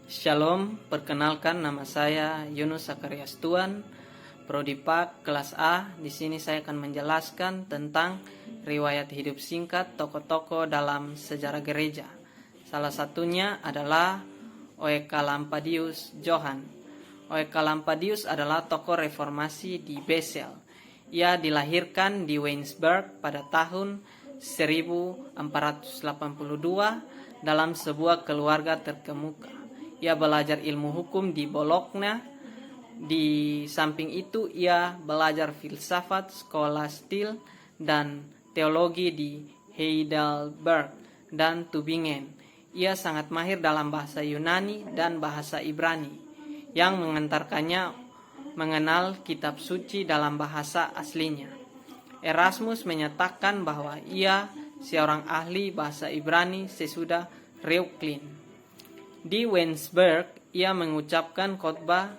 Shalom, perkenalkan nama saya Yunus Zakarias Tuan, Prodipak kelas A. Di sini saya akan menjelaskan tentang riwayat hidup singkat tokoh-tokoh dalam sejarah gereja. Salah satunya adalah Oecolampadius Johann. Oecolampadius adalah tokoh reformasi di Basel. Ia dilahirkan di Weinsberg pada tahun 1482 dalam sebuah keluarga terkemuka. Ia belajar ilmu hukum di Bologna. Di samping itu ia belajar filsafat, skolastik, dan teologi di Heidelberg dan Tübingen. Ia sangat mahir dalam bahasa Yunani dan bahasa Ibrani, yang mengantarkannya mengenal kitab suci dalam bahasa aslinya. Erasmus menyatakan bahwa ia seorang ahli bahasa Ibrani sesudah Reuchlin. Di Weinsberg, ia mengucapkan khotbah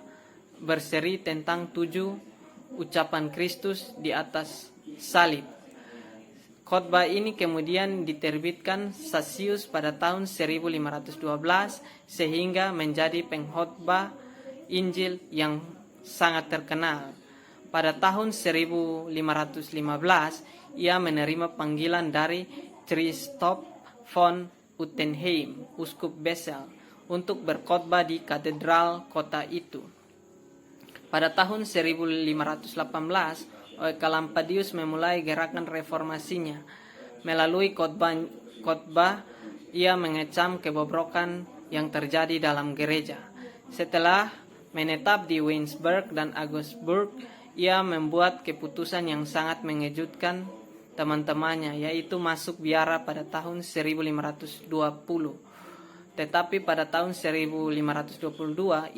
berseri tentang 7 ucapan Kristus di atas salib. Khotbah ini kemudian diterbitkan Cassius pada tahun 1512 sehingga menjadi pengkhotbah Injil yang sangat terkenal. Pada tahun 1515, ia menerima panggilan dari Christoph von Utenheim, uskup Basel, untuk berkhotbah di katedral kota itu. Pada tahun 1518, Oecolampadius memulai gerakan reformasinya. Melalui khotbah, ia mengecam kebobrokan yang terjadi dalam gereja. Setelah menetap di Weinsberg dan Augsburg, ia membuat keputusan yang sangat mengejutkan teman-temannya, yaitu masuk biara pada tahun 1520. Tetapi pada tahun 1522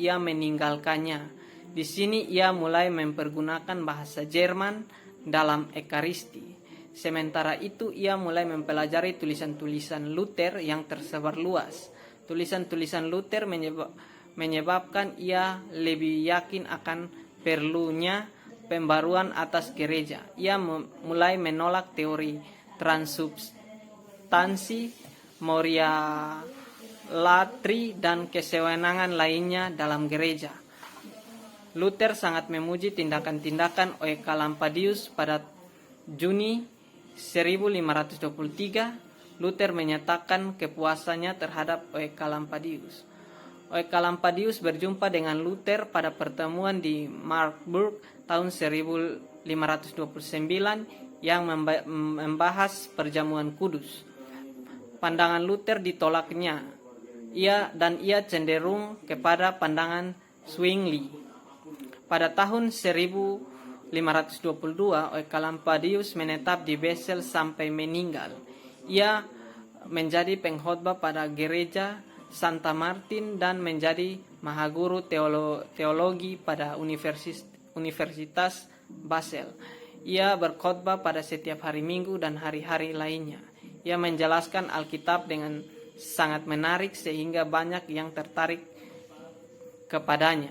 ia meninggalkannya. Di sini ia mulai mempergunakan bahasa Jerman dalam Ekaristi. Sementara itu ia mulai mempelajari tulisan-tulisan Luther yang tersebar luas. Tulisan-tulisan Luther menyebabkan ia lebih yakin akan perlunya pembaruan atas gereja. Ia mulai menolak teori transubstansi, moralatri, dan kesewenangan lainnya dalam gereja. Luther sangat memuji tindakan-tindakan Oecolampadius. Pada Juni 1523, Luther menyatakan kepuasannya terhadap Oecolampadius. Oecolampadius berjumpa dengan Luther pada pertemuan di Marburg tahun 1529 yang membahas perjamuan kudus. Pandangan Luther ditolaknya. Ia cenderung kepada pandangan Zwingli. Pada tahun 1522, Oecolampadius menetap di Basel sampai meninggal. Ia menjadi pengkhotbah pada gereja Santa Martin dan menjadi mahaguru teologi pada Universitas Basel. Ia berkhotbah pada setiap hari Minggu dan hari-hari lainnya. Ia menjelaskan Alkitab dengan sangat menarik sehingga banyak yang tertarik kepadanya.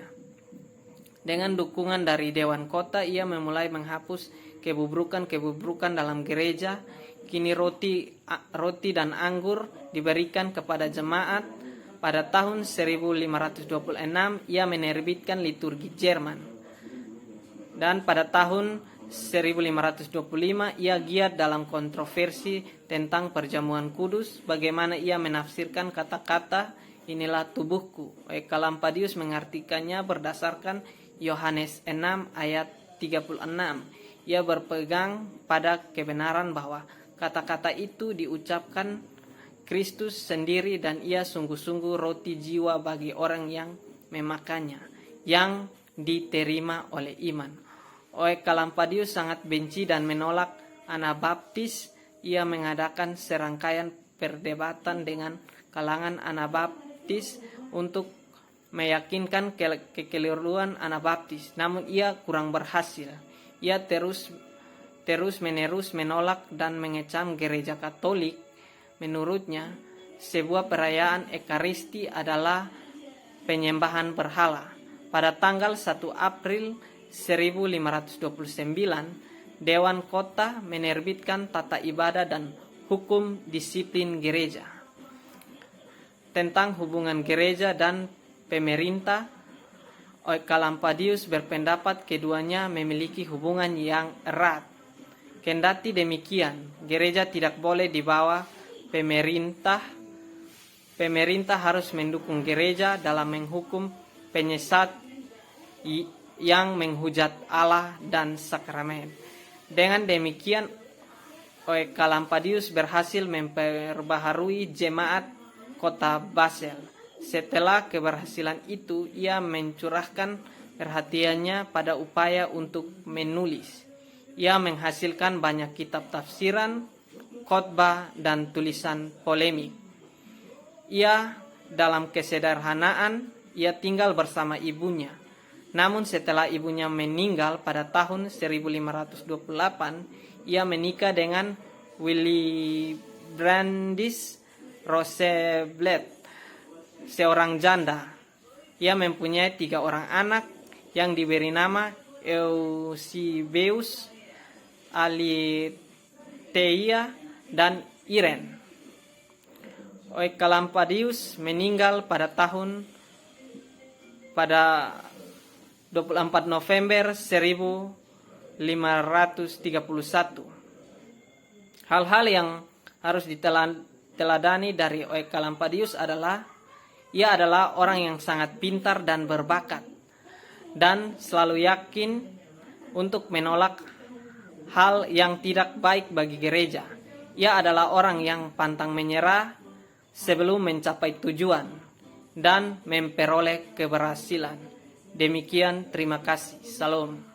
Dengan dukungan dari Dewan Kota, ia memulai menghapus kebubrukan dalam gereja. Kini roti dan anggur diberikan kepada jemaat. Pada tahun 1526, ia menerbitkan liturgi Jerman. Dan pada tahun 1525 ia giat dalam kontroversi tentang perjamuan kudus. Bagaimana ia menafsirkan kata-kata "inilah tubuhku". Oecolampadius mengartikannya berdasarkan Yohanes 6 ayat 36. Ia berpegang pada kebenaran bahwa kata-kata itu diucapkan Kristus sendiri dan ia sungguh-sungguh roti jiwa bagi orang yang memakannya, yang diterima oleh iman. Oecolampadius sangat benci dan menolak Anabaptis. Ia mengadakan serangkaian perdebatan dengan kalangan Anabaptis untuk meyakinkan kekeliruan Anabaptis, namun ia kurang berhasil. Ia terus-menerus menolak dan mengecam gereja Katolik. Menurutnya, sebuah perayaan Ekaristi adalah penyembahan berhala. Pada tanggal 1 April 1529, Dewan Kota menerbitkan tata ibadah dan hukum disiplin gereja. tentang hubungan gereja dan pemerintah, Oecolampadius berpendapat keduanya memiliki hubungan yang erat. Kendati demikian, gereja tidak boleh di bawah pemerintah. Pemerintah harus mendukung gereja dalam menghukum penyesat yang menghujat Allah dan sakramen. Dengan demikian, Oecolampadius berhasil memperbaharui jemaat kota Basel. Setelah keberhasilan itu, ia mencurahkan perhatiannya pada upaya untuk menulis. Ia menghasilkan banyak kitab tafsiran, khotbah, dan tulisan polemik. Ia dalam kesederhanaan, ia tinggal bersama ibunya. Namun setelah ibunya meninggal pada tahun 1528, ia menikah dengan Willibrandis Roseblet, seorang janda. Ia mempunyai 3 orang anak yang diberi nama Eusebius, Alitheia, dan Irene. Oecolampadius meninggal pada 24 November 1531. Hal-hal yang harus diteladani dari Oecolampadius adalah ia adalah orang yang sangat pintar dan berbakat dan selalu yakin untuk menolak hal yang tidak baik bagi gereja. Ia adalah orang yang pantang menyerah sebelum mencapai tujuan dan memperoleh keberhasilan. Demikian, terima kasih. Salam.